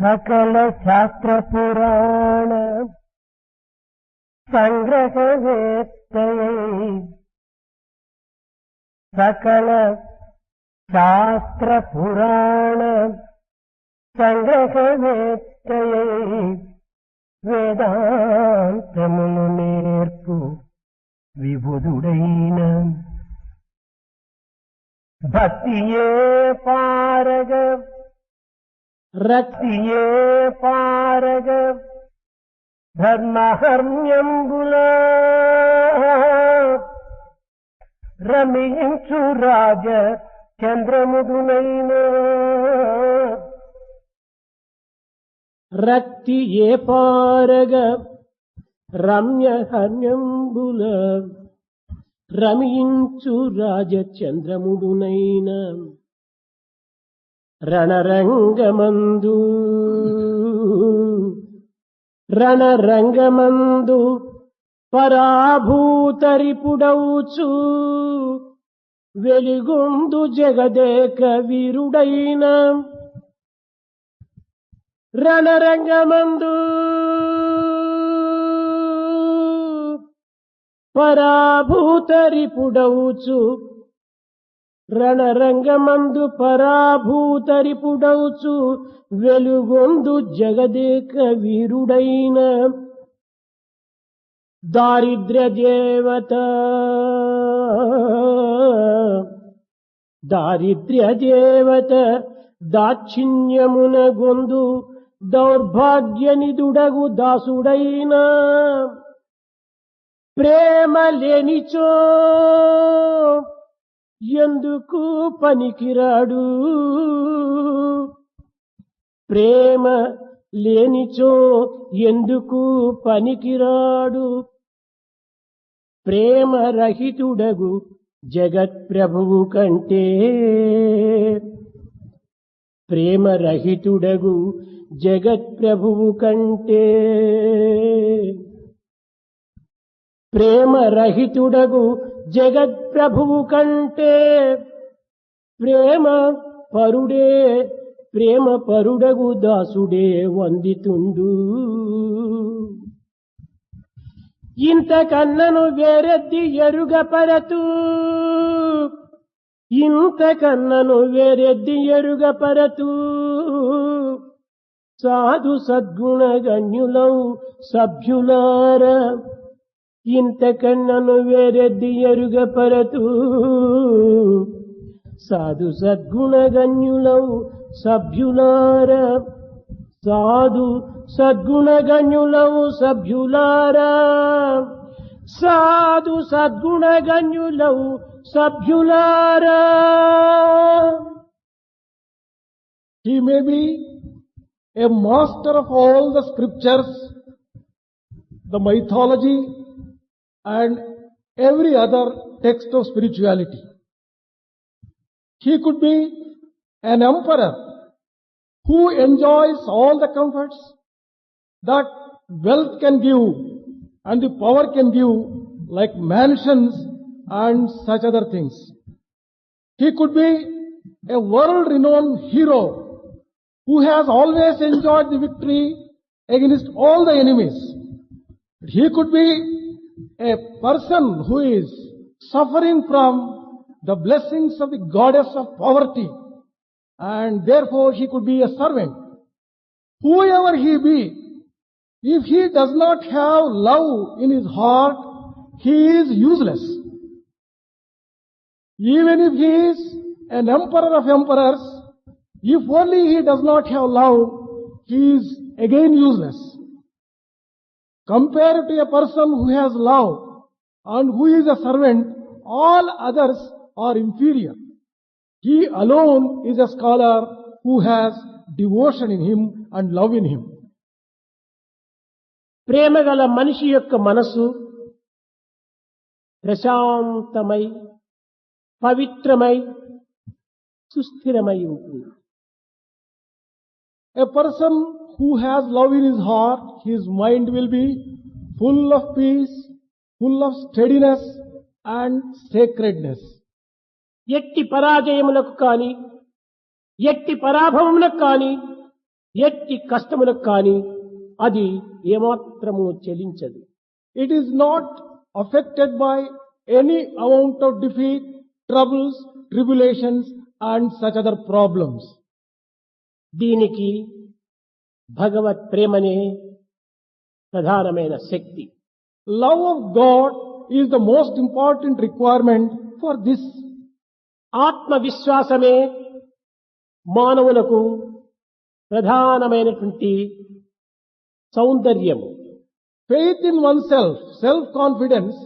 సకల శాస్త్ర పురాణ సంగ్రహవేత్తయై సకల శాస్త్ర పురాణ సంగ్రహవేత్తయై వేదాంతములు నేర్పు విబుధుడైన భక్తియే పారగ రక్తియే పారగ ధర్మహర్మ్యంబుల రమించు రాజ చంద్రముదునైన రక్తి ఏ పారగ రమ్య హర్మ్యంబుల రమించు రాజ చంద్రముడునైన రణరంగమందు పరాభూతరిపుడౌచు వెలుగొందు జగదేక వీరుడైన రణరంగమందు పరాభూతరిపుడౌచు రణరంగమందు పరాభూతరిపుడౌచు వెలుగొందు జగదేక వీరుడైన దారిద్ర్య దేవత దాక్షిణ్యమున గొందు దౌర్భాగ్యనిదుడగు దాసుడైన ప్రేమ లేనిచో ఎందుకు పనికిరాడు ప్రేమ లేనిచో ఎందుకు పనికిరాడు ప్రేమ రహితుడగు జగత్ప్రభువు కంటే ప్రేమ రహితుడగు జగత్ప్రభువు కంటే ప్రేమ రహితుడగు జగత్ప్రభువు కంటే ప్రేమ పరుడగు దాసుడే వందితుండు ఇంతకన్నను వేరెద్ది ఎరుగపరతు సాధు సద్గుణ గణ్యులౌ సభ్యులార ఇంతకన్నను వేరెద్ది ఎరుగపరతు సాధు సద్గుణ గణ్యులౌ సభ్యులార సాధు సద్గుణ గణ్యులౌ సభ్యులార సాధు సద్గుణ గణ్యులౌ సభ్యులార. He may be a master of all the scriptures, the mythology and every other text of spirituality. He could be an emperor who enjoys all the comforts that wealth can give and the power can give, like mansions and such other things. He could be a world-renowned hero who has always enjoyed the victory against all the enemies. He could be a person who is suffering from the blessings of the goddess of poverty, and therefore he could be a servant. Whoever he be, if he does not have love in his heart, he is useless. Even if he is an emperor of emperors, if only he does not have love, he is again useless. Compared to a person who has love and who is a servant, all others are inferior. He alone is a scholar who has devotion in him and love in him. ప్రేమగల మనిషి యొక్క మనసు ప్రశాంతమై పవిత్రమై సుస్థిరమై ఉంటుంది. A person who has love in his heart, his mind will be full of peace, full of steadiness and sacredness. ఎట్టి పరాజయములకు కాని, ఎట్టి పరాభవములకు కాని, ఎట్టి కష్టములకు కాని అది ఏమాత్రము చెలించదు. It is not affected by any amount of defeat, troubles, tribulations and such other problems. దీనికి భగవత్ ప్రేమనే ప్రధానమైన శక్తి. Love of God is the most important requirement for this. ఆత్మవిశ్వాసమే మానవులకు ప్రధానమైనటువంటి సౌందర్యము. Faith in oneself, self-confidence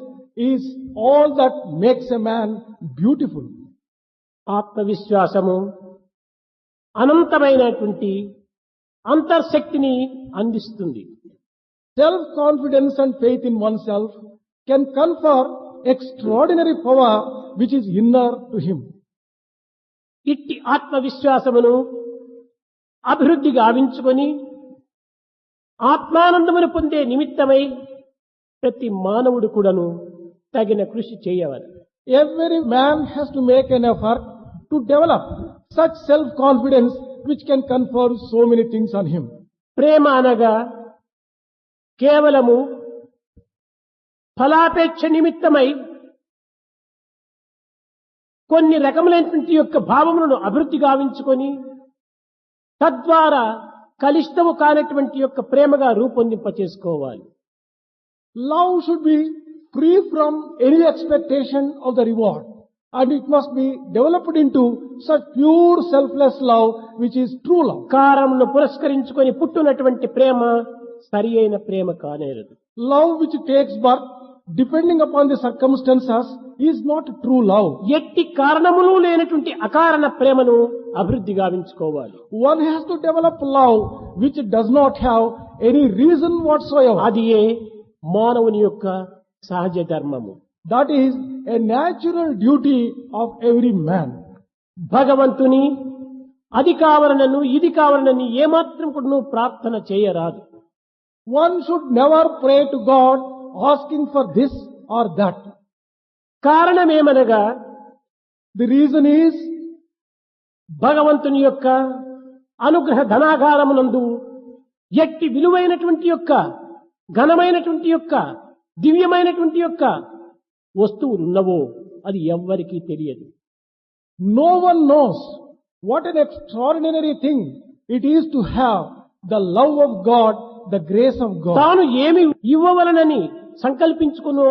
is all that makes a man beautiful. ఆత్మవిశ్వాసము అనంతమైనటువంటి అంతర్శక్తిని అందిస్తుంది. Self-confidence and faith in oneself can confer extraordinary power which is inner to him. ఇట్టి ఆత్మవిశ్వాసమును అభివృద్ధి గావించుకొని ఆత్మానందమును పొందే నిమిత్తమై ప్రతి మానవుడు కూడాను తగిన కృషి చేయవాలి. Every man has to make an effort to develop such self-confidence which can confer so many things on him. ప్రేమ అనగా కేవలము ఫలాపేక్ష నిమిత్తమై కొన్ని రకములైనటువంటి యొక్క భావములను అభివృద్ధి గావించుకొని తద్వారా కలుషితము కానటువంటి యొక్క ప్రేమగా రూపొందింప చేసుకోవాలి. Love should be free from any expectation of the reward, and it must be developed into such pure selfless love which is true love. కారమును పురస్కరించుకొని పుట్టునటువంటి ప్రేమ సరి అయిన ప్రేమ కానేరదు. Love which takes birth depending upon the circumstances is not true love. ఎట్టి కారణములు లేనటువంటి అకారణ ప్రేమను అభివృద్ధి గావించుకోవాలి. One has to develop love which does not have any reason whatsoever. అది మానవుని యొక్క సహజ ధర్మము. That is a natural duty of every man. భగవంతుని అది కావాలనను ఇది కావాలనని ఏమాత్రం కూడా ప్రార్థన చేయరాదు. One should never pray to God asking for this or that. కారణమేమనగా The reason is భగవంతుని యొక్క అనుగ్రహ ధనాగారమునందు ఎట్టి విలువైనటువంటి యొక్క ఘనమైనటువంటి యొక్క దివ్యమైనటువంటి యొక్క వస్తువులు ఉన్నవో అది ఎవ్వరికీ తెలియదు. no one knows what an extraordinary thing it is to have the love of God, the grace of God. తాను ఏమి ఇవ్వవలనని సంకల్పించుకునో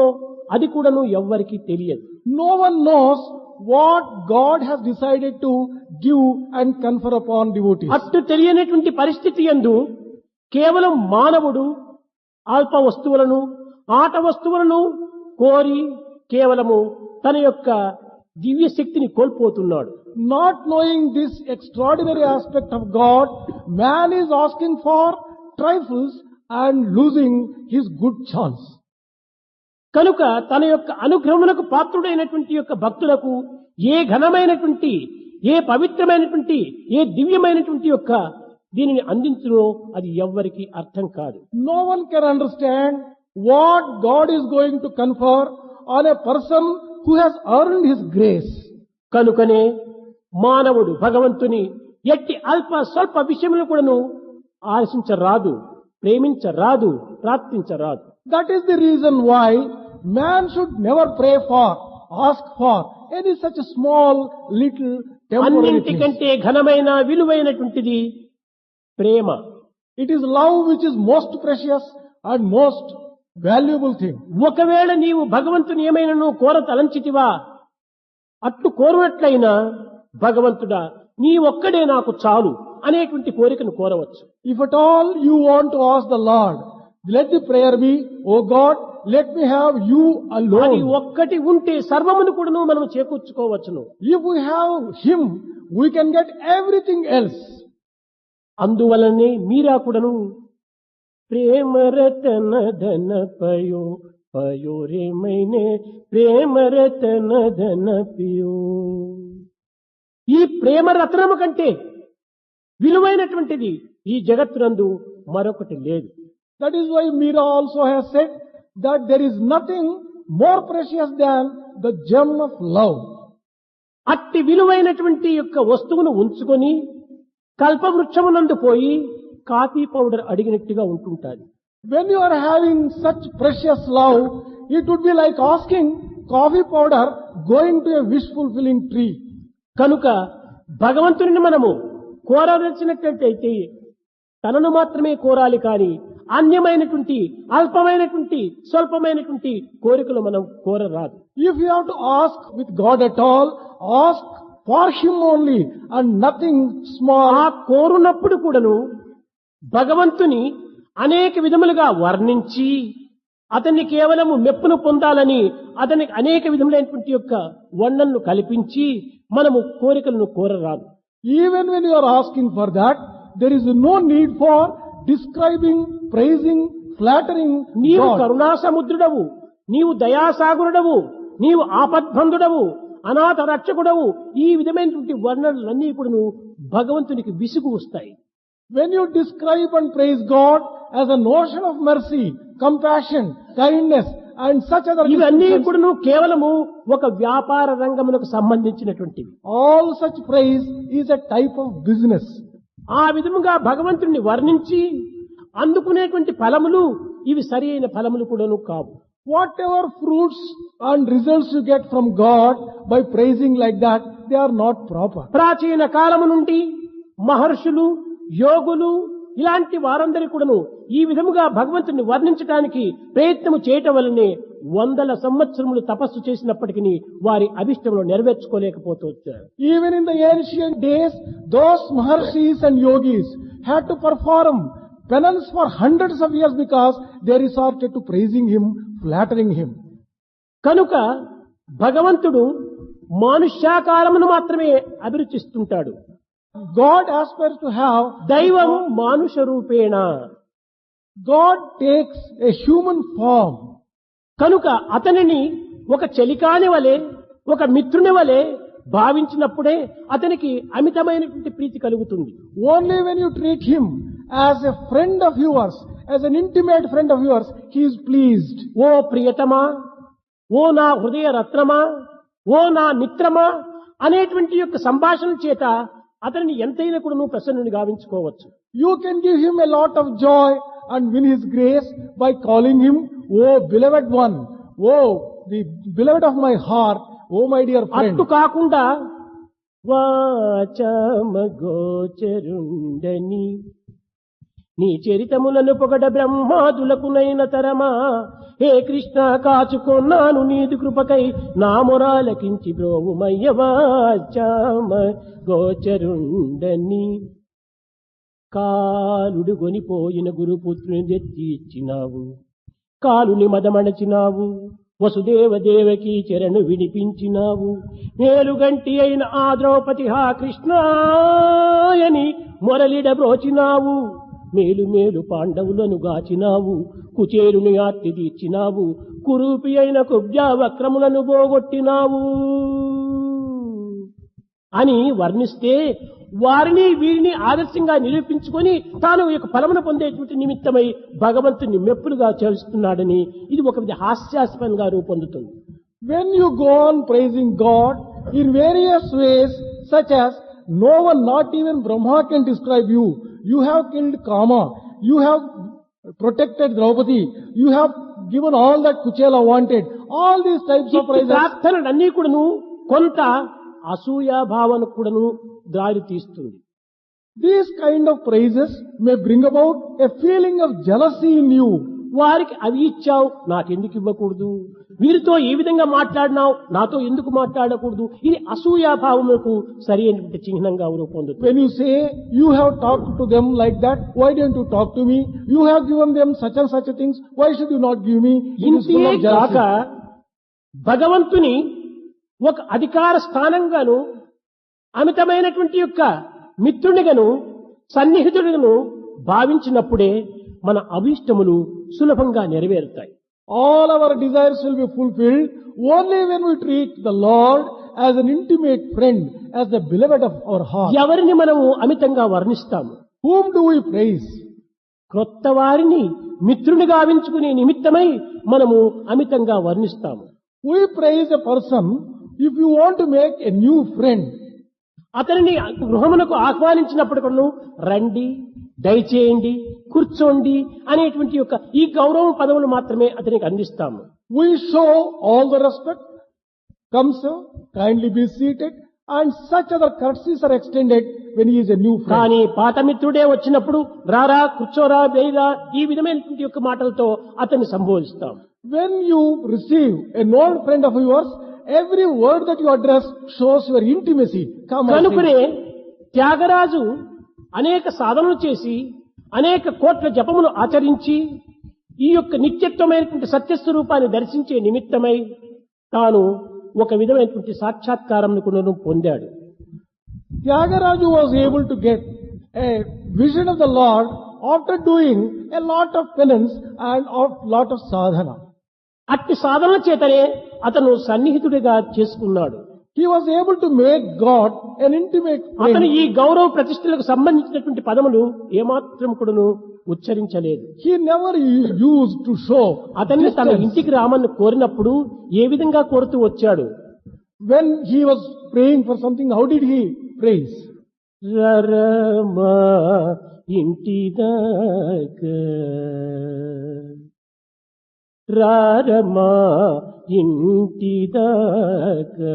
అది కూడాను ఎవ్వరికీ తెలియదు. No one knows what God has decided to give and confer upon devotees. అట్టు తెలియనటువంటి పరిస్థితి యందు కేవలం మానవుడు అల్ప వస్తువులను ఆట వస్తువులను కోరి కేవలము తన యొక్క దివ్య శక్తిని కోల్పోతున్నాడు. Not knowing this extraordinary aspect of God, man is asking for trifles and losing his good chance. కనుక తన యొక్క అనుగ్రహమునకు పాత్రుడైనటువంటి యొక్క భక్తులకు ఏ ఘనమైనటువంటి ఏ పవిత్రమైనటువంటి ఏ దివ్యమైనటువంటి యొక్క దీనిని అందించునో అది ఎవ్వరికి అర్థం కాదు. No one can understand what God is going to confer on a person who has earned his grace. కనుకనే మానవుడు భగవంతుని ఎట్టి అల్ప స్వల్ప విషయములను కూడాను ఆశించరాదు, ప్రేమించరాదు, ప్రార్థించరాదు. That is the reason why man should never pray for, ask for any such small, little, temporary things. అన్నింటికంటే ఘనమైన విలువైనటువంటిది ప్రేమ. It is love which is most precious and most valuable thing. ఒకవేళ నీవు భగవంతుని ఏమైనా కోర తలంచితివా అట్లు కోరినట్లయినా భగవంతుడా నీ ఒక్కడే నాకు చాలు అనేటువంటి కోరికను కోరవచ్చు. If at all you want to ask the Lord, let the prayer be, "Oh God, let me have you అది alone." ఒక్కటి ఉంటే సర్వమును కూడాను మనం చేకూర్చుకోవచ్చును. If we have Him, we can get everything else. అందువలనే మీరా కూడాను ప్రేమ రతన ధన పయో పయో రే మైనే ప్రేమ రతన ధన పియో. ఈ ప్రేమ రత్నము కంటే విలువైనటువంటిది ఈ జగత్తునందు మరొకటి లేదు. That is why Meera also has said that there is nothing more precious than the gem of love. అట్టి విలువైనటువంటి యొక్క వస్తువును ఉంచుకొని కల్పవృక్షమునందు పోయి కాఫీ పౌడర్ అడిగినట్టుగా ఉంటుంటాది. When you are having such precious love, it would be like asking coffee powder going to a wish fulfilling tree. కనుక భగవంతుని మనము కోరవలసినట్లయితే తనను మాత్రమే కోరాలి కానీ అన్యమైనటువంటి అల్పమైనటువంటి స్వల్పమైనటువంటి కోరికలు మనం కోరరాదు. If you have to ask with God at all, ask for Him only and nothing small. ఆ కోరునప్పుడు కూడాను భగవంతుని అనేక విధములుగా వర్ణించి అతన్ని కేవలము మెప్పును పొందాలని అతనికి అనేక విధములైనటువంటి యొక్క వర్ణనలు కల్పించి మనము కోరికలను కోరరాదు. Even when you are asking for that, there is no need for describing, praising, flattering నీవు God. కరుణా సముద్రుడవు, నీవు దయాసాగురుడవు, నీవు ఆపద్బంధుడవు, అనాథ రక్షకుడవు, ఈ విధమైనటువంటి వర్ణనలన్నీ కూడా భగవంతునికి విసుగు వస్తాయి. When you describe and praise God as a notion of mercy, compassion, kindness and such other ఇవన్నీ descriptions, కూడా కేవలము ఒక వ్యాపార రంగమునకు సంబంధించినటువంటివి. all such praise is a type of business. ఆ విధముగా భగవంతుడిని వర్ణించి అందుకునేటువంటి ఫలములు ఇవి సరి అయిన ఫలములు కూడాను కావు. Whatever fruits and results you get from God by praising like that, they are not proper. ప్రాచీన కాలము నుండి మహర్షులు, యోగులు ఇలాంటి వారందరి కూడాను ఈ విధముగా భగవంతుని వర్ణించడానికి ప్రయత్నము చేయటం వల్లనే వందల సంవత్సరములు తపస్సు చేసినప్పటికీ వారి అభిష్టములు నెరవేర్చుకోలేకపోతూ వచ్చారు. Even in the ancient days, those Maharshis and Yogis had to perform penance for hundreds of years because they resorted to praising Him, flattering Him. కనుక భగవంతుడు మానుష్యాకారమును మాత్రమే అభిరుచిస్తుంటాడు. God aspires to have, దైవము మానుష రూపేణ. God takes a human form. కనుక అతనిని ఒక చెలికాని వలె, ఒక మిత్రుని వలె భావించినప్పుడే అతనికి అమితమైనటువంటి ప్రీతి కలుగుతుంది. Only when you treat Him as a friend of yours, as an intimate friend of yours, He is pleased. ఓ ప్రియతమా, ఓ నా హృదయ రత్నమా, ఓ నా మిత్రమా అనేటువంటి యొక్క సంభాషణ చేత అతనిని ఎంతైనా కూడా నువ్వు ప్రసన్నుని గావించుకోవచ్చు. You can give Him a lot of joy and win His grace by calling Him, Oh beloved one, Oh the beloved of my heart, Oh my dear friend. అట్టు కాకుండా వాచమ గోచరుండని నీ చరితములను పొగడ బ్రహ్మాదులకునైన తరమా, హే కృష్ణ కాచుకొన్నాను నీదు కృపకై నా మొరాలకించి బ్రోవుమయ్య వాచమ గోచరుండని. కాలుడు గొనిపోయిన గురుపుత్రుని తెచ్చి ఇచ్చినావు, కాలుని మదమణచినావు, వసుదేవ దేవకి చరణు వినిపించినావు, మేలుగంటి అయిన ఆ ద్రౌపది హా కృష్ణాయని మొరలిడ బ్రోచినావు, మేలు మేలు పాండవులను గాచినావు, కుచేరుని ఆర్తి తీర్చినావు, కురూపి అయిన కుబ్జా వక్రములను పోగొట్టినావు అని వర్ణిస్తే వారిని వీరిని ఆదర్శంగా నిరూపించుకొని తాను యొక్క ఫలమును పొందేటువంటి నిమిత్తమై భగవంతుని మెప్పులుగా చేస్తున్నాడని ఇది ఒక విధ హాస్యాస్పదంగా రూపొందుతుంది. When you go on praising God in various ways, such as no one, not even Brahma, can describe you. You have killed Kama, you have protected Draupadi, you have given all that Kuchela wanted. All these types of praises, ప్రార్థనలన్నీ కూడాను కొంత అసూయా భావన కూడాను దారి తీస్తుంది. these kind of praises may bring about a feeling of jealousy in you. వారికి అది ఇచ్చావు నాకెందుకు ఇవ్వకూడదు, వీరితో ఈ విధంగా మాట్లాడినావు నాతో ఎందుకు మాట్లాడకూడదు, ఇది అసూయాభావములకు సరి అయినటువంటి చిహ్నంగా రూపొందుతుంది. When you say, you have talked to them like that, why don't you talk to me? You have given them such and such things, why should you not give me? It is full ఇంతే of jealousy. కాక భగవంతుని ఒక అధికార స్థానంగాను అమితమైనటువంటి యొక్క మిత్రునిగాను సన్నిహితుడిగాను భావించినప్పుడే మన అభీష్టములు సులభంగా నెరవేరుతాయి. All our desires will be fulfilled only when we treat the Lord as an intimate friend, as the beloved of our heart. ఎవరిని మనము అమితంగా వర్ణిస్తాము? Whom do we praise? క్రొత్త వారిని మిత్రుని గావించుకునే నిమిత్తమై మనము అమితంగా వర్ణిస్తాము. We praise a person if you want to make a new friend. అతనిని గృహమునకు ఆహ్వానించినప్పుడు రండి, దయచేయండి, కూర్చోండి అనేటువంటి యొక్క ఈ గౌరవ పదవులు మాత్రమే అతనికి అందిస్తాము. We show all the respect. Come sir, kindly be seated, and such other courtesies are extended when he is a new friend. కానీ పాత మిత్రుడే వచ్చినప్పుడు రారా, కూర్చోరా, వేయరా ఈ విధమైనటువంటి యొక్క మాటలతో అతన్ని సంబోధిస్తాం. When you receive a known friend of yours, every word that you address shows your intimacy. Come and కనుకనే sit. త్యాగరాజు అనేక సాధనలు చేసి అనేక కోట్ల జపములు ఆచరించి ఈ యొక్క నిత్యత్వమైనటువంటి సత్యస్వరూపాన్ని దర్శించే నిమిత్తమై తాను ఒక విధమైనటువంటి సాక్షాత్కారంను కూడా పొందాడు. Tyagaraja was able to get a vision of the Lord after doing a lot of penance and a lot of sadhana. అట్టి సాధన చేతనే అతను సన్నిహితుడిగా చేసుకున్నాడు. He was able to make God an intimate అతను friend. ఈ గౌరవ ప్రతిష్టలకు సంబంధించినటువంటి పదములు ఏమాత్రం కూడాను ఉచ్చరించలేదు. He never used to show అతన్ని తన distance. ఇంటికి రామని కోరినప్పుడు ఏ విధంగా కోరుతూ వచ్చాడు? When he was praying for something, how did he praise? రరమా ఇంటిదాకా, రారమా ఇంటిదాకా,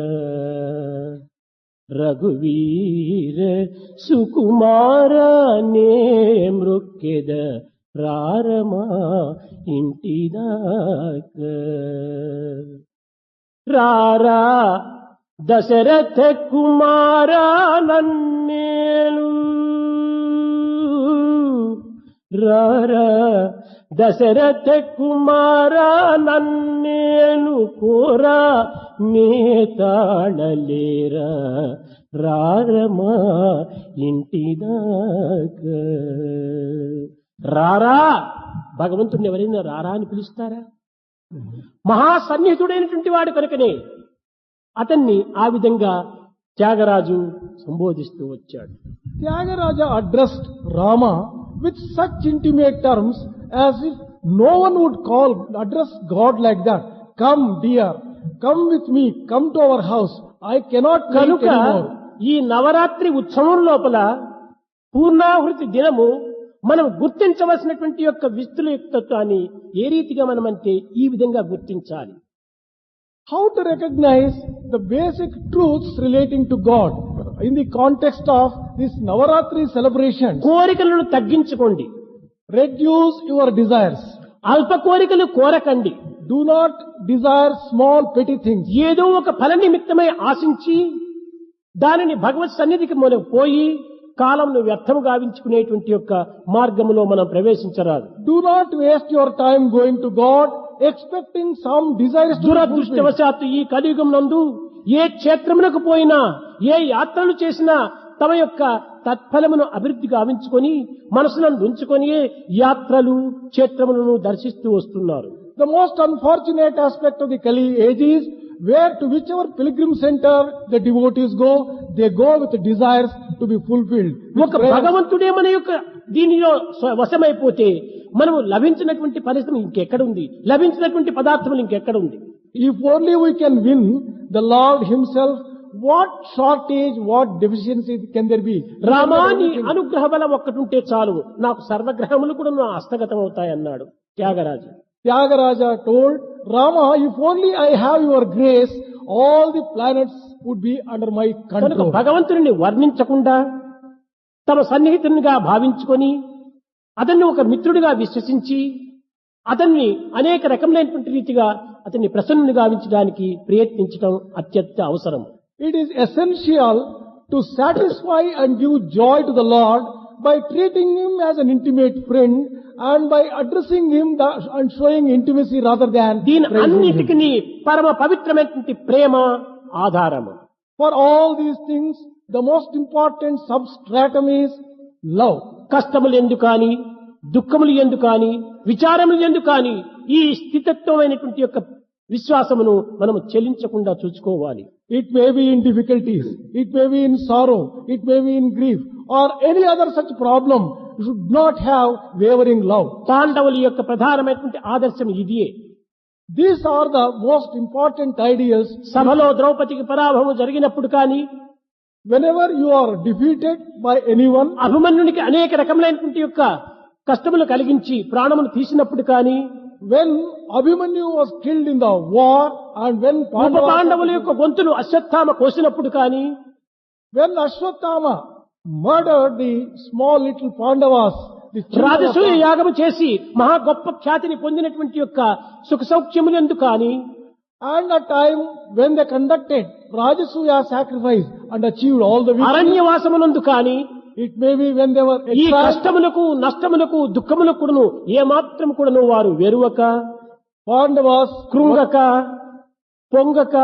రఘువీర సుకుమారనే మృక్కెద, రారమా ఇంటిదాకా, రారా దశరథ కుమారా నన్నేలు, రారా దశరథ కుమారా నన్నేలు కోరా నేతాళలేరా, రారమా ఇంటిదాకా. రారా, భగవంతుడిని ఎవరైనా రారా అని పిలుస్తారా? మహాసన్నిహితుడైనటువంటి వాడు కనుకనే అతన్ని ఆ విధంగా త్యాగరాజు సంబోధిస్తూ వచ్చాడు. Tyagaraja addressed Rama with such intimate terms as if no one would address God like that. Come dear, come with me, come to our house. I cannot wait కనుక anymore. ఈ నవరాత్రి ఉత్సవం లోపల పూర్ణాహృతి దినము మనం గుర్తించవలసినటువంటి యొక్క విస్తుల యుక్తత్వాన్ని ఏ రీతిగా మనమంటే ఈ విధంగా గుర్తించాలి. How to recognize the basic truths relating to God in the context of this Navaratri celebration? కోరికలను తగ్గించుకోండి, Reduce your desires. అల్ప కోరికలు కోరకండి. Do not desire small petty things. ఏదో ఒక ఫల నిమిత్తమై ఆశించి దానిని భగవత్ సన్నిధికి మనం పోయి కాలంను వ్యర్థము గావించుకునేటువంటి యొక్క మార్గములో మనం ప్రవేశించరాదు. Do not waste your time going to God expecting some desires to be fulfilled. దురదృష్టవశాత్తు ఈ కలియుగం నందు ఏ క్షేత్రమునకు పోయినా, ఏ యాత్రలు చేసినా తమ యొక్క తత్ఫలమును అభివృద్ధి గావించుకొని మనసులను ఉంచుకొని యాత్రలు క్షేత్రములను దర్శిస్తూ వస్తున్నారు. The most unfortunate aspect of the Kali age is where to whichever pilgrim center the devotees go, they go with desires to be fulfilled. ఒక భగవంతుడే మన యొక్క దీనిలో వశమైపోతే మనము లభించినటువంటి పరిస్థితి ఇంకెక్కడ ఉంది, లభించినటువంటి పదార్థములు ఇంకెక్కడ ఉంది? If only we can win the Lord himself, what shortage, what deficiency can there be? రామాని అనుగ్రహ బలం ఒక్కటుంటే చాలు, నాకు సర్వగ్రహములు కూడా నా హస్తగతం అవుతాయి అన్నాడు Tyagaraju. Tyagaraja told Rama, if only I have your grace, all the planets would be under my కనుక control. భగవంతుడిని వర్ణించకుండా తమ సన్నిహితునిగా భావించుకొని అతన్ని ఒక మిత్రుడిగా విశ్వసించి అతన్ని అనేక రకములైనటువంటి రీతిగా అతన్ని ప్రసన్నుని గావించడానికి ప్రయత్నించడం అత్యంత అవసరం. It is essential to satisfy and give joy to the Lord by treating him as an intimate friend and by addressing him and showing intimacy rather than దీని praising him. అన్నిటికీ పరమ పవిత్రమైనటువంటి ప్రేమ ఆధారము. For all these things, the most important substratum is love. కష్టములు ఎందుకు కానీ, దుఃఖములు ఎందుకు కానీ, విచారములు ఎందుకు కానీ ఈ స్థితత్వమైనటువంటి యొక్క విశ్వాసమును మనము చెల్లించకుండా చూసుకోవాలి. It may be in difficulties, it may be in sorrow, it may be in grief or any other such problem. you should not have wavering love. పాండవుల యొక్క ప్రధానమైనటువంటి ఆదర్శం ఇదియే. These are the most important ideals. సభలో ద్రౌపదికి పరాభవం జరిగినప్పుడు కానీ, Whenever you are defeated by anyone, అభిమన్యునికి అనేక రకములైనటువంటి యొక్క కష్టములు కలిగించి ప్రాణములు తీసినప్పుడు కానీ, when Abhimanyu was killed in the war and when ఉప పాండవుల యొక్క గొంతులు అశ్వత్థామ కోసినప్పుడు కానీ, when Ashwatthama murdered the small little Pandavas, the children of రాజసూయ యాగము చేసి మహా గొప్ప ఖ్యాతిని పొందినటువంటి యొక్క సుఖ సౌఖ్యములందు కానీ, and a time when they conducted Rajasuya sacrifice and achieved all the victory, అరణ్యవాసమునందు కానీ, it may be when they were ఈ exiled, కష్టములకు నష్టములకు దుఃఖములకు కూడాను ఏమాత్రం కూడాను వారు వెరువక, Pandavas కృంగక, పొంగక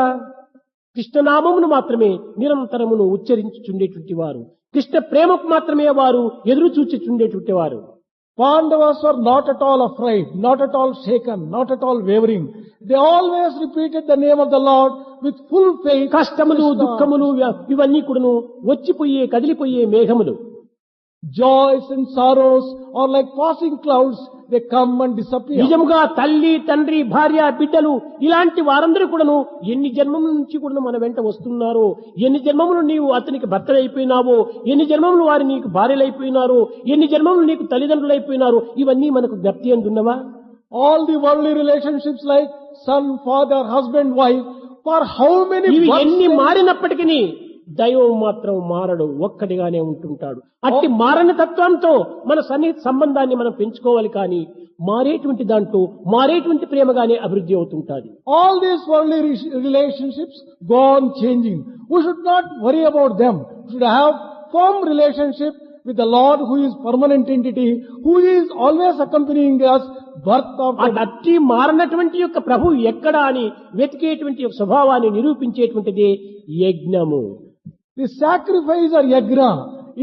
కృష్ణనామమును మాత్రమే నిరంతరమును ఉచ్చరించుచుండేటువంటి వారు, కృష్ణ ప్రేమకు మాత్రమే వారు ఎదురు చూచుచుండేటువంటి వారు. Pandavas were not at all afraid, not at all shaken, not at all wavering. They always repeated the name of the Lord with full faith. కష్టములు Krishna. దుఃఖములు ఇవన్నీ కూడాను వచ్చిపోయే కదిలిపోయే మేఘములు. Joys and sorrows are like passing clouds, they come and disappear. నిజముగా తల్లి తండ్రి భార్య బిడ్డలు ఇలాంటి వారందరూ కూడాను ఎన్ని జన్మముల నుంచి కూడా మన వెంట వస్తున్నారో, ఎన్ని జన్మములు నీవు అతనికి భర్తలైపోయినావో, ఎన్ని జన్మములు వారు నీకు భార్యలైపోయినారో, ఎన్ని జన్మములు నీకు తల్లిదండ్రులైపోయినారో, ఇవన్నీ మనకు జ్ఞప్తి అందున్నవా? All the worldly relationships like son, father, husband, wife, for how many ఇవి births ఎన్ని they- మారినప్పటికీ దైవం మాత్రం మారడు, ఒక్కటిగానే ఉంటుంటాడు. అట్టి మారని తత్వంతో మన సన్నిహిత సంబంధాన్ని మనం పెంచుకోవాలి కానీ, మారేటువంటి దాంట్లో మారేటువంటి ప్రేమగానే అభివృద్ధి అవుతుంటాది. All these worldly relationships go on changing. We should not worry about them. We should have firm relationship with the Lord who is permanent entity, who is always accompanying us birth after birth. అట్టి మారనటువంటి యొక్క ప్రభు ఎక్కడా అని వెతికేటువంటి యొక్క స్వభావాన్ని నిరూపించేటువంటిదే యజ్ఞము. The sacrifice or yajna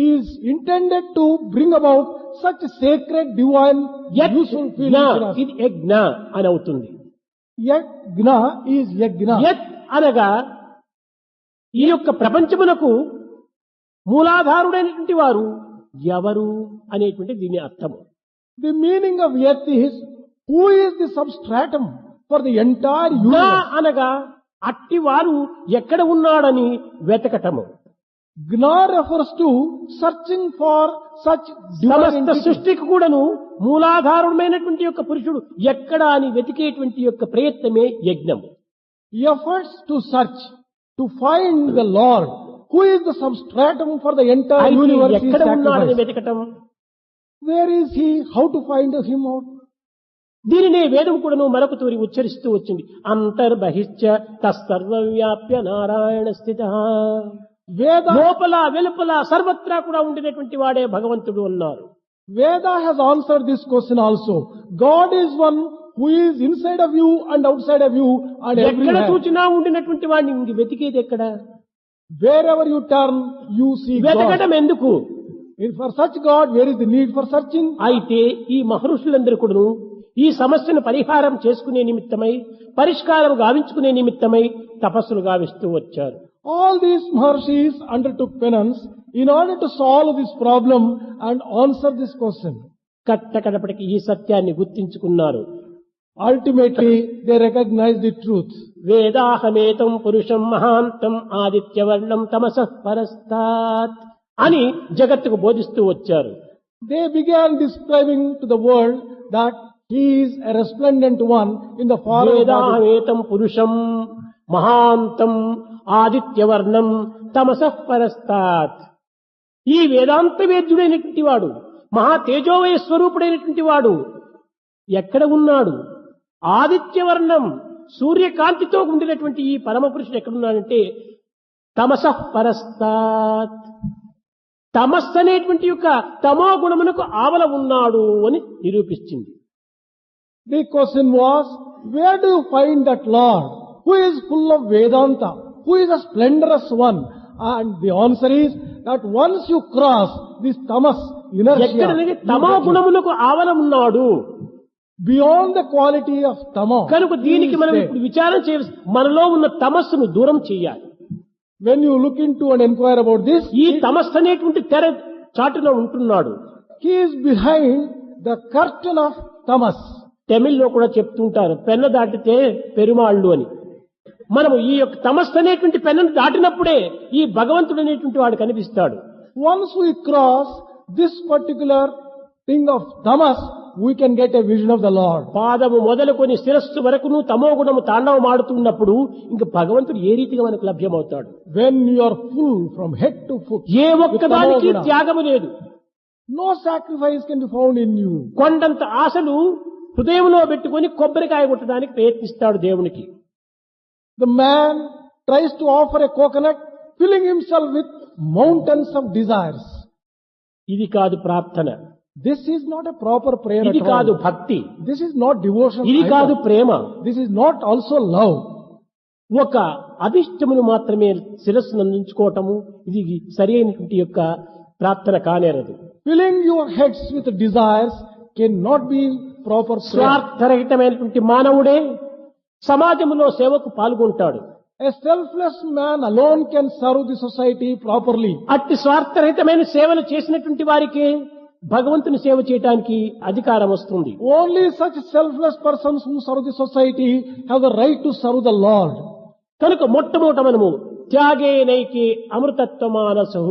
is intended to bring about such sacred, divine, యజ్ఞ, useful feelings in us. ఇది యజ్ఞ అని అవుతుంది. Yajna is yajna. యత్ అనగా ఈ యొక్క ప్రపంచమునకు మూలాధారుడైనటువంటి వారు ఎవరు అనేటువంటి దీని అర్థము. The meaning of yat is who is the substratum for the entire నా universe. అనగా అట్టి వారు ఎక్కడ ఉన్నాడని వెతకటము. Gna refers to searching for such divine సమస్త entity. సృష్టికి కూడాను మూలాధారుడమైనటువంటి యొక్క పురుషుడు ఎక్కడ అని వెతికేటువంటి యొక్క ప్రయత్నమే యజ్ఞం. Efforts to search, to find the Lord, who is the substratum for the entire అయితే universe is ఎక్కడ ఉన్నాడని sacrifice. వెతకటం. Where is he? How to find him out? దీనినే వేదం కూడాను మరొక తూరి ఉచ్చరిస్తూ వచ్చింది. అంతర్బహిశ్చ తస్సర్వవ్యాప్య నారాయణ స్థిత. Veda, లోపల వెలుపల సర్వత్రా కూడా ఉండినటువంటి వాడే భగవంతుడు అన్నారు. Veda has answered this question also. God is one who is inside of you and outside of you and ఎక్కడ everywhere. చూచినా ఉండినటువంటి వాడిని ఇంక వెతికేది ఎక్కడ? Wherever you turn, you see God. వెతకడం ఎందుకు? For such God, where is the need for searching? అయితే ఈ మహర్షులందరూ కూడాను ఈ సమస్యను పరిహారం చేసుకునే నిమిత్తమై, పరిష్కారం గావించుకునే నిమిత్తమై తపస్సులు గావిస్తూ వచ్చారు. All these Maharshis undertook penance in order to solve this problem and answer this question. కట్టకడపటికి ఈ సత్యాన్ని గుర్తించుకున్నారు. Ultimately, they recognized the truth. వేదాహమేతం పురుషం మహాంతం ఆదిత్యవర్ణం తమసః పరస్తాత్ అని జగత్తుకు బోధిస్తూ వచ్చారు. They began describing to the world that he is a resplendent one in the form of body. వేదాహమేతం పురుషం మహాంతం ఆదిత్యవర్ణం తమసః పరస్తాత్. ఈ వేదాంత వేద్యుడైనటువంటి వాడు, మహా తేజోవయ స్వరూపుడైనటువంటి వాడు ఎక్కడ ఉన్నాడు? ఆదిత్యవర్ణం సూర్యకాంతితో ఉండినటువంటి ఈ పరమ పురుషుడు ఎక్కడున్నాడంటే తమసః పరస్తాత్. తమస్సు అనేటువంటి యొక్క తమో గుణమునకు ఆవల ఉన్నాడు అని నిరూపించింది. The question was, where do you find that Lord who is full of Vedanta, who is a splendorous one? And the answer is that once you cross this tamas inertia, ఎక్కడనగా you తమో get గుణమునకు ఆవల ఉన్నాడు. beyond the quality of tama. కనుక దీనికి He is మనం there. ఇప్పుడు విచారం చేయాలి. మనలో ఉన్న తమస్సును దూరం చేయాలి. When you look into and inquire about this, ఈ తమస్సు అనేటువంటి తెర చాటున ఉంటున్నాడు. He is behind the curtain of tamas. తమిళ్లో కూడా చెప్తుంటారు, పెన్న దాటితే పెరుమాళ్ళు అని. మనము ఈ యొక్క తమస్సు అనేటువంటి పెన్నను దాటినప్పుడే ఈ భగవంతుడు అనేటువంటి వాడు కనిపిస్తాడు. Once we cross this particular thing of tamas, we can get a vision of the Lord. పాదము మొదలుకొని శిరస్సు వరకును తమో గుణము తాండవమాడుతున్నప్పుడు ఇంక భగవంతుడు ఏ రీతిగా మనకు లభ్యమవుతాడు? When you are full from head to foot, ఏ ఒక్కదానికి త్యాగము లేదు. no sacrifice can be found in you. కొండంత ఆశలు హృదయంలో పెట్టుకొని కొబ్బరికాయ కొట్టడానికి ప్రయత్నిస్తాడు దేవునికి. The man tries to offer a coconut, filling himself with mountains of desires. ఇది కాదు ప్రార్థన, This is not a proper prayer ఇది at కాదు all. భక్తి, This is not devotion. ఇది కాదు either. Prema. This is not also love. ఒక అభిష్టమును మాత్రమే శిరస్సును అందించుకోవటము ఇది సరి అయినటువంటి యొక్క ప్రార్థన కానేరదు. Filling your heads with desires cannot be proper prayer. స్వార్థరహితమైనటువంటి మానవుడే సమాజంలో సేవకు పాల్గొంటాడు. A selfless man alone can serve the society properly. అట్టి స్వార్థరహితమైన సేవలు చేసినటువంటి వారికే భగవంతుని సేవ చేయడానికి అధికారం వస్తుంది. Only such selfless persons who serve the society have the right to serve the Lord. కనుక మొట్టమొదట మనము త్యాగేనైకే అమృతత్వమానసు,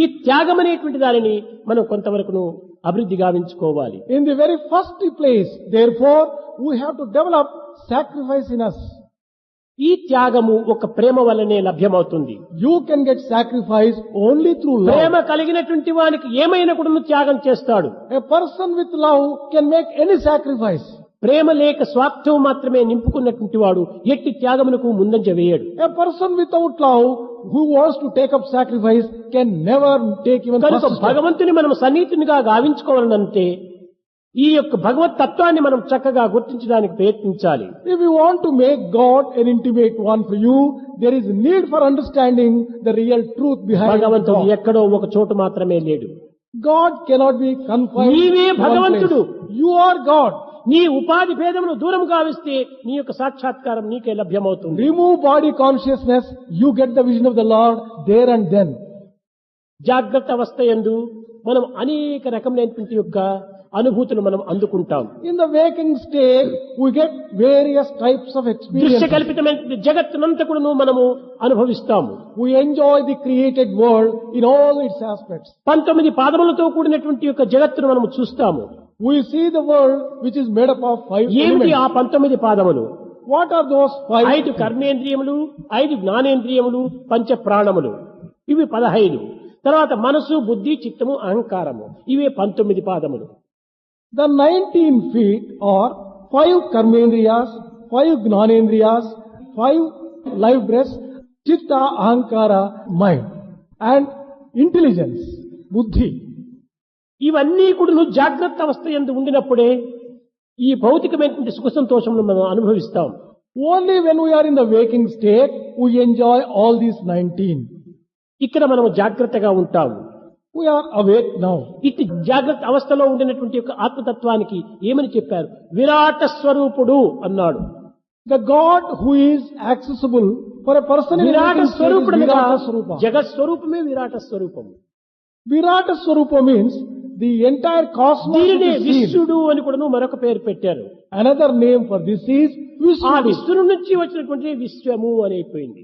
ఈ త్యాగం అనేటువంటి దానిని మనం కొంతవరకును అభివృద్ధి గావించుకోవాలి. In the very first place, therefore, we have to develop sacrifice in us. ఈ త్యాగము ఒక ప్రేమ వల్లనే లభ్యమవుతుంది. You can get sacrifice only through Prema love. కలిగినటువంటి వానికి ఏమైనా కూడా త్యాగం చేస్తాడు. A person with love can make any sacrifice. ప్రేమ లేక స్వార్థం మాత్రమే నింపుకున్నటువంటి వాడు ఎట్టి త్యాగమునకు ముందంజ వేయడు. A person without love who wants to take up sacrifice can never take even కనుక first step. భగవంతుని మనం సన్నిహితునిగా గావించుకోవాలంటే ఈ యొక్క భగవత్ తత్వాన్ని మనం చక్కగా గుర్తించడానికి ప్రయత్నించాలి. If you want to make God an intimate one for you, there is need for understanding the real truth behind భగవంతుడు God. ఎక్కడో ఒక చోటు మాత్రమే లేడు. God cannot be confined నీవే to one భగవంతుడు. place. You are God. నీ ఉపాధి భేదమును దూరం గావిస్తే నీ యొక్క సాక్షాత్కారం నీకే లభ్యమవుతుంది. Remove body consciousness, you get the vision of the Lord there and then. జాగ్రత్త అవస్థ యందు మనం అనేక రకములైనటువంటి యొక్క అనుభూతులు మనం అందుకుంటాం. In the waking state, we get various types of దృశ్య experiences. కల్పితమైనటువంటి జగత్తునంతా కూడా మనము అనుభవిస్తాము. We enjoy the created world in all its aspects. 19 పాదములతో కూడినటువంటి యొక్క జగత్తును మనము చూస్తాము. We see the world which is made up of 5 ఏమిటి ఆ elements. 19 పాదములు? What are those 5? 5 కర్మేంద్రియములు, 5 జ్ఞానేంద్రియములు, పంచ ప్రాణములు, ఇవి 15. తర్వాత మనసు, బుద్ధి, చిత్తము, అహంకారము, ఇవే 19 పాదములు. The 19 feet are 5 karmendriyas, 5 gnanendriyas, 5 life breaths, chitta, ahankara, mind, and intelligence, buddhi. ఇవన్నీ కూడా నువ్వు జాగ్రత్త అవస్థ యందు ఉండినప్పుడే ఈ భౌతికమైనటువంటి సుఖ సంతోషమును మనం అనుభవిస్తాం. Only when we are in the waking state, we enjoy all these 19. ఇక్కడ మనం జాగ్రత్తగా ఉంటాము. We are awake now. ఇట్టి జాగ్రత్త అవస్థలో ఉండినటువంటి యొక్క ఆత్మతత్వానికి ఏమని చెప్పారు? విరాట స్వరూపుడు అన్నాడు. The God who is accessible for a person in Virata waking state is స్వరూపుడు అనగా Virata Swarupa. జగత్ స్వరూపమే విరాట స్వరూపము. Virata Swarupa means the entire cosmos దీనినే is seen. విశ్వడు అని కూడా మరొక పేరు పెట్టారు. Another name for this is ఆ Vishnu. విశ్వను నుంచి వచ్చినటువంటి విశ్వము అని అయిపోయింది.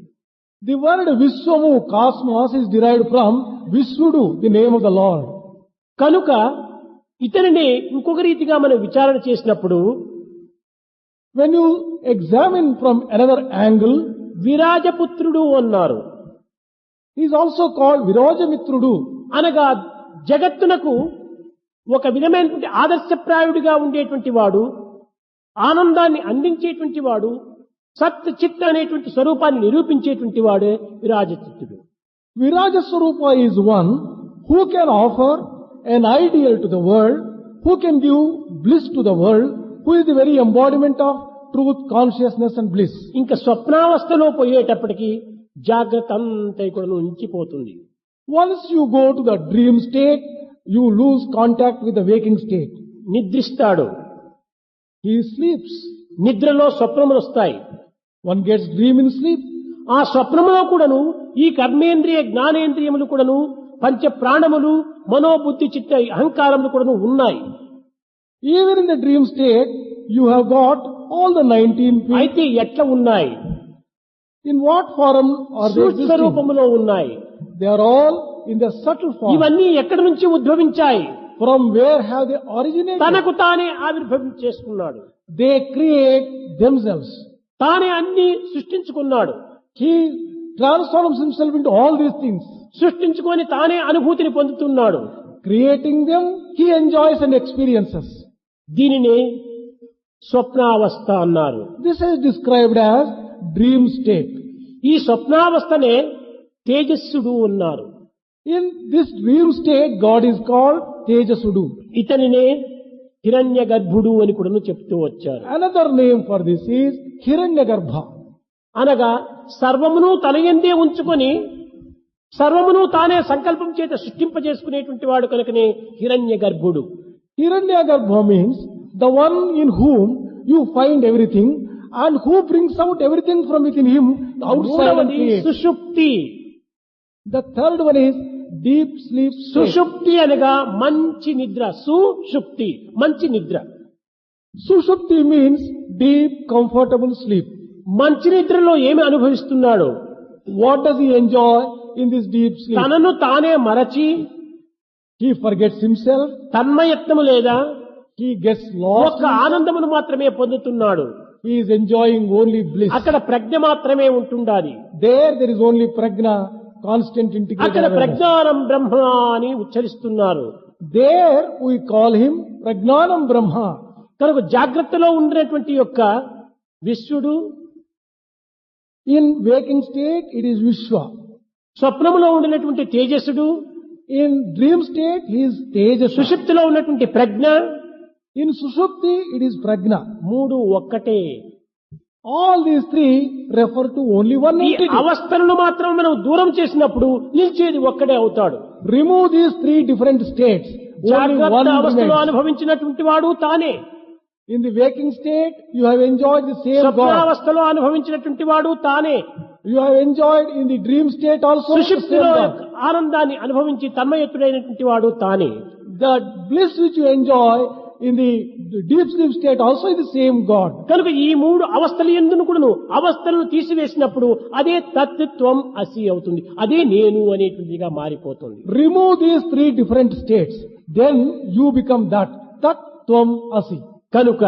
The word Vishwamu, cosmos, is derived from Vishnudu, the name of the Lord. కనుక ఇతనిని ఇంకొక రీతిగా మనం విచారణ చేసినప్పుడు When you examine from another angle, విరాజపుత్రుడు అన్నారు. he is also called Virajamitrudu. అనగా జగత్తునకు ఒక విధమైనటువంటి ఆదర్శప్రాయుడిగా ఉండేటువంటి వాడు, ఆనందాన్ని అందించేటువంటి వాడు, సత్ చిత్ అనేటువంటి స్వరూపాన్ని నిరూపించేటువంటి వాడే విరాజచిత్తుడు. Virajaswarupa is one who can offer an ideal to the world, who can give bliss to the world, who is the very embodiment of truth, consciousness and bliss. ఇంకా స్వప్నావస్థలో పోయేటప్పటికి జాగ్రత్త అంతా కూడా నిలిచిపోతుంది. Once you go to the dream state, you lose contact with the waking state. నిద్రిస్తాడు. He sleeps. నిద్రలో స్వప్నములు వస్తాయి. One gets dream in sleep. ఆ స్వప్నములో కూడాను ఈ కర్మేంద్రియ జ్ఞానేంద్రియములు కూడాను పంచ ప్రాణములు మనోబుద్ధి చిత్త అహంకారములు కూడా ఉన్నాయి. Even in the dream state, you have got all the 19 feet. అయితే ఎట్లా ఉన్నాయి? In what form are they సూక్ష్మ existing? రూపంలో ఉన్నాయి. They are all in the subtle form. ఇవన్నీ ఎక్కడి నుంచి ఉద్భవించాయి? From where have they originated? తనకు తానే ఆవిర్భవం చేసుకున్నాడు. They create themselves. తానే అన్ని సృష్టించుకున్నాడు. He transforms himself into all these things. సృష్టించుకొని తానే అనుభూతిని పొందుతున్నాడు. Creating them, he enjoys and experiences. దీనినే స్వప్నావస్థ అన్నారు. This is described as dream state. ఈ స్వప్నావస్థనే తేజస్సుడు అన్నారు. In this dream state, God is called Tejasudu. ఇతనినే హిరణ్య గర్భుడు అని కూడా చెప్తూ వచ్చారు. Another name for this is Hiranyagarbha. అనగా సర్వమును తనయందే ఉంచుకొని సర్వమును తానే సంకల్పం చేత సృష్టింపజేసుకునేటువంటి వాడు కనుకనే హిరణ్య గర్భుడు. Hiranyagarbha means the one in whom you find everything and who brings out everything from within him outside and మూడవది creates. సుషుప్తి. The third one is deep sleep state. సుషుప్తి అనగా మంచి నిద్ర. సుషుప్తి మంచి నిద్ర. Sushupti means deep, comfortable sleep. మంచి నిద్రలో ఏమి అనుభవిస్తున్నాడు? What does he enjoy in this deep sleep? తనను తానే మరచి He forgets himself. తన్మయత్నము లేదా He gets lost. ఒక్క ఆనందమును మాత్రమే పొందుతున్నాడు. He is enjoying only bliss. అక్కడ ప్రజ్ఞ మాత్రమే ఉంటుండాలి. There is only prajna, constant integrated అక్కడ awareness. ప్రజ్ఞానం బ్రహ్మ అని ఉచ్చరిస్తున్నారు. There we call him Prajnanam Brahma. కనుక జాగ్రత్తలో ఉండేటువంటి యొక్క విశ్వడు, In waking state, it is Vishwa. స్వప్నములో ఉండినటువంటి తేజస్సుడు, In dream state, he is Tejasa. సుషుప్తిలో ఉన్నటువంటి ప్రజ్ఞ, In Sushupti, it is Prajna. మూడు ఒక్కటే. All these three refer to only one ఈ entity. అవస్థలను మాత్రం మనం దూరం చేసినప్పుడు నిలిచేది ఒక్కడే అవుతాడు. Remove these three different states. Only జాగ్రత్త one అవస్థలో remains. అనుభవించినటువంటి వాడు తానే. In the waking state, you have enjoyed the same God. స్వప్నావస్థలో అనుభవించినటువంటి వాడు తానే. You have enjoyed in the dream state also the same సుషుప్తిలో God. ఆనందాన్ని అనుభవించి తన్మయత్తుడైనటువంటి వాడు తానే. The bliss which you enjoy in the deep sleep state also is the same God. కనుక ఈ మూడు అవస్థలు ఎందును కూడాను అవస్థలను తీసివేసినప్పుడు అదే తత్వం అసి అవుతుంది. అదే నేను అనేటువంటిదిగా మారిపోతుంది. Remove these three different states. Then you become that. Tat Tvam Asi. కనుక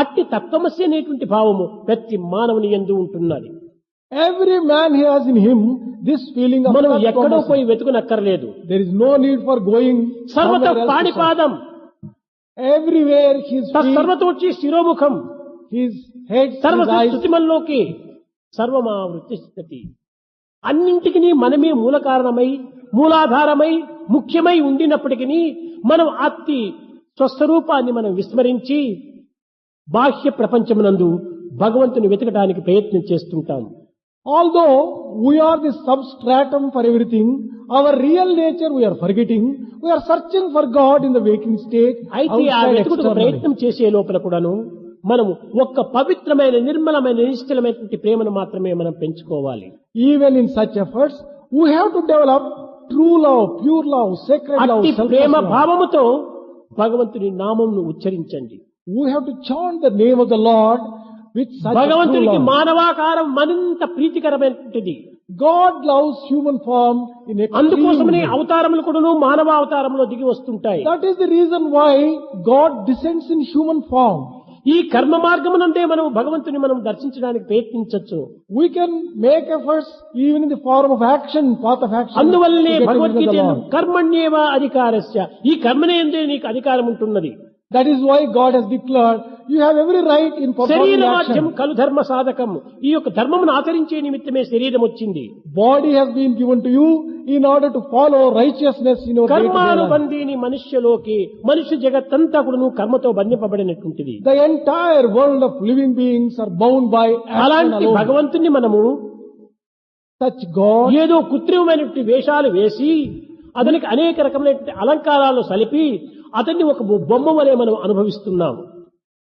అట్టి తత్వమసి అనేటువంటి భావము ప్రతి మానవుని యందు ఉంటున్నది. Every man has in him this feeling of మనం Tat ఎక్కడో Tvam Asi. పోయి వెతుకునక్కర్లేదు. There is no need for going సర్వత somewhere else to search. పాణిపాదం, Everywhere his feet, సర్వతోచి శిరోముఖం, his head, సర్వ his eyes, స్థుతిమల్లోకి సర్వమా వృత్తిస్థితి. అన్నింటికి మనమే మూల కారణమై మూలాధారమై ముఖ్యమై ఉండినప్పటికీ మనం అతి స్వస్వరూపాన్ని మనం విస్మరించి బాహ్య ప్రపంచమునందు భగవంతుని వెతకడానికి ప్రయత్నం చేస్తుంటాం. although we are the substratum for everything, our real nature we are forgetting. We are searching for God in the waking state. అయితే ఆ outside వెతుకుటకు externally. ప్రయత్నం చేసే లోపల కూడాను మనము ఒక్క పవిత్రమైన నిర్మలమైన నిశ్చలమైనటువంటి ప్రేమను మాత్రమే మనం పెంచుకోవాలి. Even in such efforts, we have to develop true love, pure love, sacred love, అట్టి selfless ప్రేమ love. భావముతో భగవంతుని నామంను ఉచ్చరించండి. We have to chant the name of the Lord with such a true భగవంతునికి love. మానవాకారం మరింత ప్రీతికరమైనటువంటిది. God loves human form in అందుకోసమనే extreme way. అవతారములు కూడాను మానవ అవతారంలో దిగి వస్తుంటాయి. That is the reason why God descends in human form. ఈ కర్మ మార్గమునందే మనం భగవంతుని మనం దర్శించడానికి ప్రయత్నించవచ్చు. We can make efforts even in the form of action, path of action. అందువల్లనే to get to Bhagavad Gita the యందు Lord. కర్మణ్యేవ అధికారస్య, ఈ కర్మనే ఎందే నీకు అధికారం ఉంటున్నది. That is why God has declared, you have every right in performing శరీరవాద్యం action. కలు ధర్మ సాధకం. ఈ యొక్క ధర్మమును ఆచరించే నిమిత్తమే శరీరం వచ్చింది. Body has been given to you in order to follow righteousness in your day-to-day life. కర్మానుబంధీని మనుష్యలోకి మనుష్య జగత్తంతా కూడాను కర్మతో బంధింపబడినటువంటిది. The entire world of living beings are bound by action అలాంటి alone. భగవంతుని మనము Such God, ఏదో కృత్రిమమైనటువంటి వేషాలు వేసి అతనికి అనేక రకమైనటువంటి అలంకారాలు సలిపి అతన్ని ఒక బొమ్మ వలె మనం అనుభవిస్తున్నాం.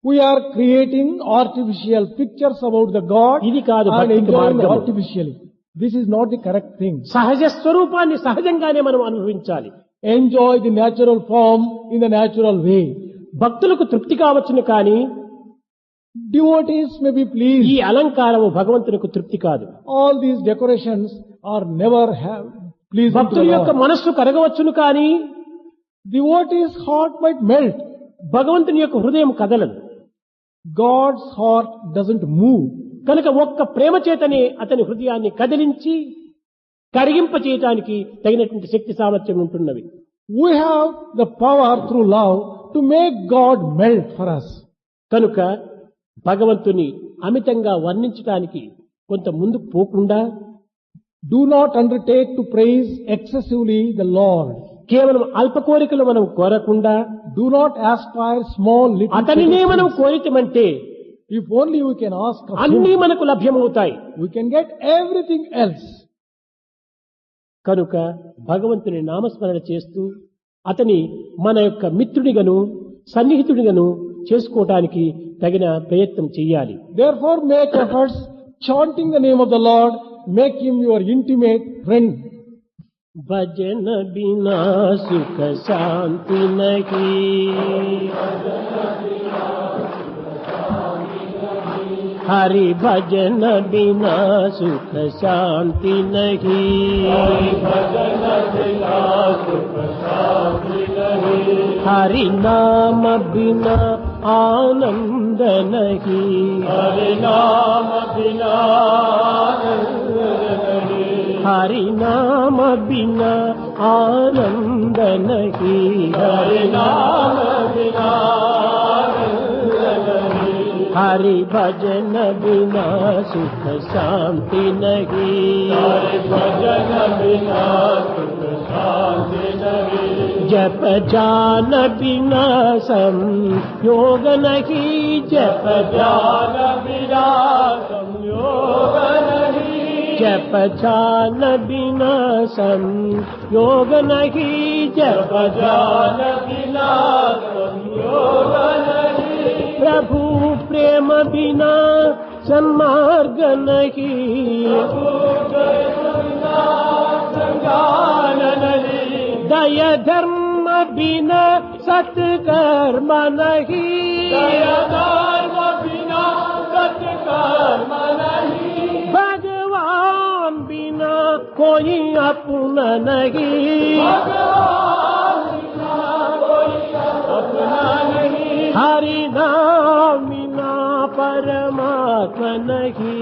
we are creating artificial pictures about the God ఇది కాదు and భక్తికి enjoying మార్గము. artificially. This is not the correct thing. సహజ స్వరూపాన్ని సహజంగానే మనం అనుభవించాలి. Enjoy the natural form in the natural way. భక్తులకు తృప్తి కావచ్చును కానీ Devotees may be ఈ pleased. అలంకారము భగవంతునికి తృప్తి కాదు. All these decorations are never pleasing to the భక్తుల యొక్క Lord. మనస్సు కరగవచ్చును కానీ Devotee's heart might melt. భగవంతుని యొక్క హృదయం కదలదు. God's heart doesn't move. కనుక ఒక్క ప్రేమ చేతనే అతని హృదయాన్ని కదిలించి కరిగింప చేయటానికి తగినటువంటి శక్తి సామర్థ్యం ఉంటున్నవి. We have the power through love to make God melt for us. కనుక భగవంతుని అమితంగా వర్ణించడానికి కొంత ముందుకు పోకుండా Do not undertake to praise excessively the Lord. కేవలం అల్ప కోరికలు మనం కోరకుండా Do not aspire small little అతనినే మనం things. కోరితమంటే If only we can ask of అన్నీ Him, మనకు లభ్యమవుతాయి. we can get everything else. కనుక భగవంతుని నామస్మరణ చేస్తూ అతని మన యొక్క మిత్రుడిగాను సన్నిహితుడిగాను చేసుకోవటానికి తగిన ప్రయత్నం చెయ్యాలి. Therefore make efforts chanting the name of the Lord, make Him your intimate friend. భజన బినా సుఖ శాంతి నహీ, హరి భజన బినా సుఖ శాంతి నహీ, హరి నామ బినా ఆనంద నహీ, హరి నామ బినా हरि नाम बिना आनंद नहीं, हरि नाम बिना हरि भजन बिना सुख शांति नहीं, हरि भजन बिना सुख शांति नहीं, जप जान बिना संयोग नहीं, जप जान बिना संयोग नहीं, जप जान बिना संयोग नहीं, जप जान बिना संयोग नहीं, प्रभु प्रेम बिना सन्मार्ग नहीं, दया धर्म बिना सत्कर्म नहीं, दया धर्म बिना सत्कर्म नहीं, भगवान बिना कोई अपना नहीं, भगवान बिना कोई अपना नहीं, हरि नाम बिना परमात्मा नहीं,